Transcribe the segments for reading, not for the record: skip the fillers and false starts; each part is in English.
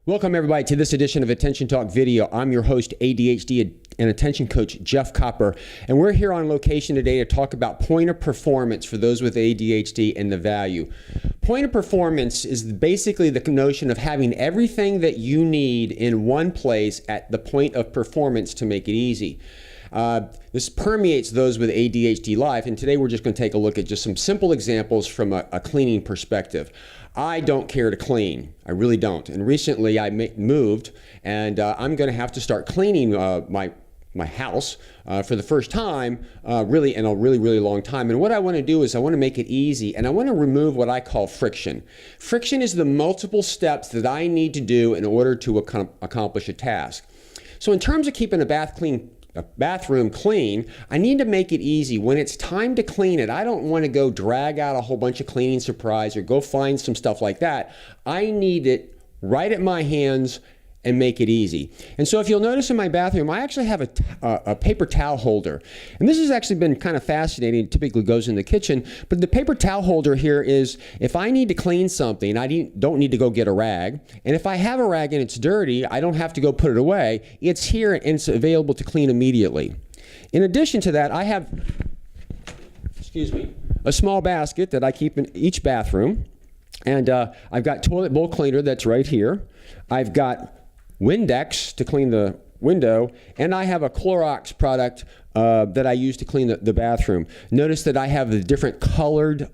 Welcome everybody to this edition of Attention Talk Video. I'm your host, ADHD and Attention Coach Jeff Copper, and we're here on location today to talk about point of performance for those with ADHD and the value. Point of performance is basically the notion of having everything that you need in one place at the point of performance to make it easy. This permeates those with ADHD life, and today we're just going to take a look at just some simple examples from a cleaning perspective. I don't care to clean. I really don't. And recently I moved, and I'm going to have to start cleaning my house for the first time really in a really long time. And what I want to do is I want to make it easy, and I want to remove what I call friction. Friction is the multiple steps that I need to do in order to accomplish a task. So in terms of keeping a bathroom clean, I need to make it easy. When it's time to clean it, I don't want to go drag out a whole bunch of cleaning supplies or go find some stuff like that. I need it right at my hands and make it easy. And so if you'll notice in my bathroom, I actually have a paper towel holder. And this has actually been kind of fascinating. It typically goes in the kitchen, but the paper towel holder here is if I need to clean something, I don't need to go get a rag. And if I have a rag and it's dirty, I don't have to go put it away. It's here and it's available to clean immediately. In addition to that, I have, a small basket that I keep in each bathroom. And I've got toilet bowl cleaner that's right here. I've got Windex to clean the window, and I have a Clorox product that I use to clean the bathroom. Notice that I have the different colored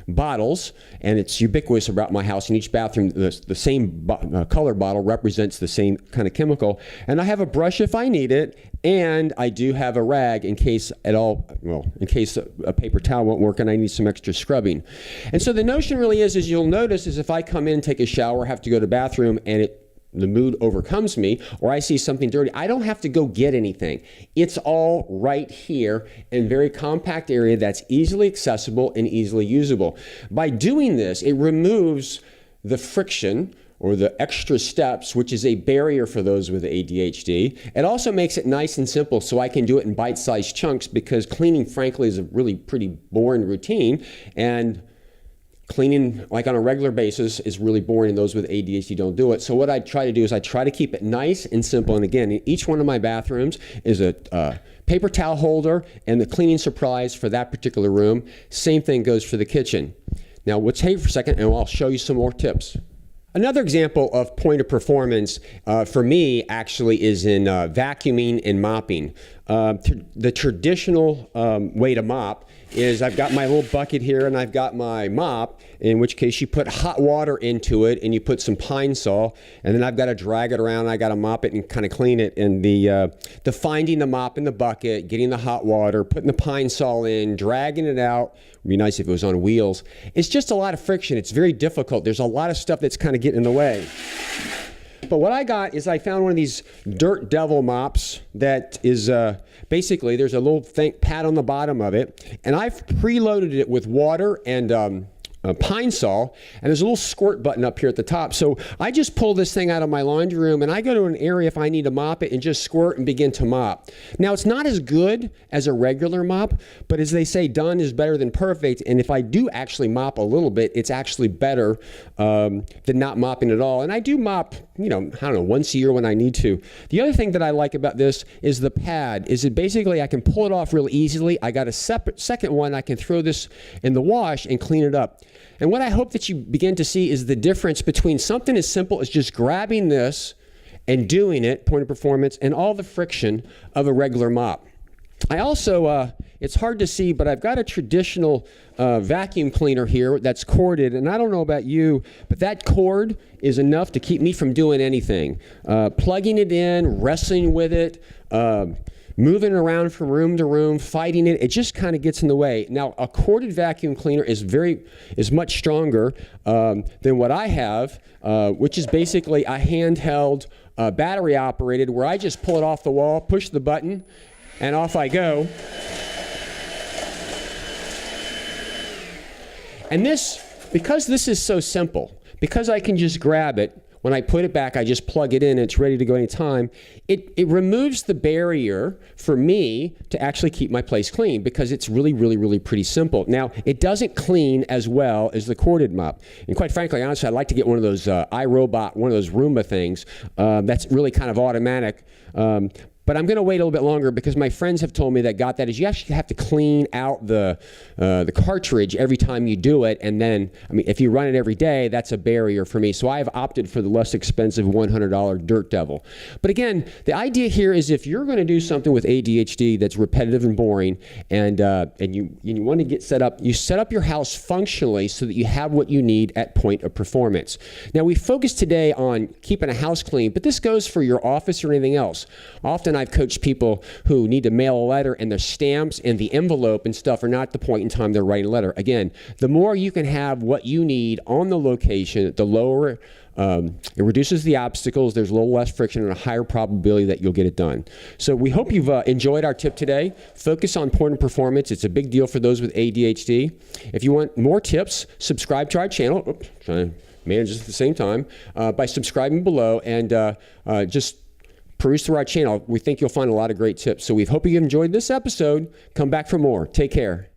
bottles, and it's ubiquitous about my house. In each bathroom, the same color bottle represents the same kind of chemical. And I have a brush if I need it, and I do have a rag in case in case a paper towel won't work and I need some extra scrubbing. And so the notion really is you'll notice is if I come in, take a shower, have to go to the bathroom, and the mood overcomes me, or I see something dirty, I don't have to go get anything. It's all right here in a very compact area that's easily accessible and easily usable. By doing this, it removes the friction or the extra steps, which is a barrier for those with ADHD. It also makes it nice and simple so I can do it in bite-sized chunks, because cleaning, frankly, is a really pretty boring routine, and cleaning like on a regular basis is really boring, and those with ADHD don't do it. So what I try to do is I try to keep it nice and simple. And again, in each one of my bathrooms is a paper towel holder and the cleaning supplies for that particular room. Same thing goes for the kitchen. Now let's take for a second and I'll show you some more tips. Another example of point of performance for me actually is in vacuuming and mopping. The traditional way to mop is I've got my little bucket here and I've got my mop, in which case you put hot water into it and you put some Pine Sol, and then I've got to drag it around, I got to mop it and kind of clean it. And the finding the mop in the bucket, getting the hot water, putting the Pine Sol in, dragging it out, would be nice if it was on wheels. It's just a lot of friction. It's very difficult. There's a lot of stuff that's kind of getting in the way. But what I got is I found one of these Dirt Devil mops that is basically there's a little pad on the bottom of it, and I've preloaded it with water and Pine Sol, and there's a little squirt button up here at the top. So I just pull this thing out of my laundry room and I go to an area if I need to mop it and just squirt and begin to mop. Now it's not as good as a regular mop, but as they say, done is better than perfect. And if I do actually mop a little bit, it's actually better than not mopping at all. And I do mop, I don't know, once a year when I need to. The other thing that I like about this is the pad. Is it basically I can pull it off real easily. I got a separate second one. I can throw this in the wash and clean it up. And what I hope that you begin to see is the difference between something as simple as just grabbing this and doing it, point of performance, and all the friction of a regular mop. I also, it's hard to see, but I've got a traditional vacuum cleaner here that's corded, and I don't know about you, but that cord is enough to keep me from doing anything. Plugging it in, wrestling with it, moving around from room to room, fighting it, it just kind of gets in the way. Now, a corded vacuum cleaner is much stronger than what I have, which is basically a handheld, battery operated, where I just pull it off the wall, push the button, and off I go. And because this is so simple, because I can just grab it, When I put it back, I just plug it in and it's ready to go anytime. It removes the barrier for me to actually keep my place clean because it's really, really, really pretty simple. Now, it doesn't clean as well as the corded mop. And quite frankly, honestly, I'd like to get one of those iRobot, one of those Roomba things that's really kind of automatic. But I'm going to wait a little bit longer because my friends have told me that got that is you actually have to clean out the cartridge every time you do it. And then, I mean, if you run it every day, that's a barrier for me. So I've opted for the less expensive $100 Dirt Devil. But again, the idea here is if you're going to do something with ADHD that's repetitive and boring and you want to get set up, you set up your house functionally so that you have what you need at point of performance. Now, we focused today on keeping a house clean, but this goes for your office or anything else. Often I've coached people who need to mail a letter and the stamps and the envelope and stuff are not at the point in time they're writing a letter. Again, the more you can have what you need on the location, the lower it reduces the obstacles, there's a little less friction and a higher probability that you'll get it done. So we hope you've enjoyed our tip today. Focus on point of performance. It's a big deal for those with ADHD. If you want more tips, subscribe to our channel. Oops, trying to manage this at the same time by subscribing below and just peruse through our channel. We think you'll find a lot of great tips. So we hope you enjoyed this episode. Come back for more. Take care.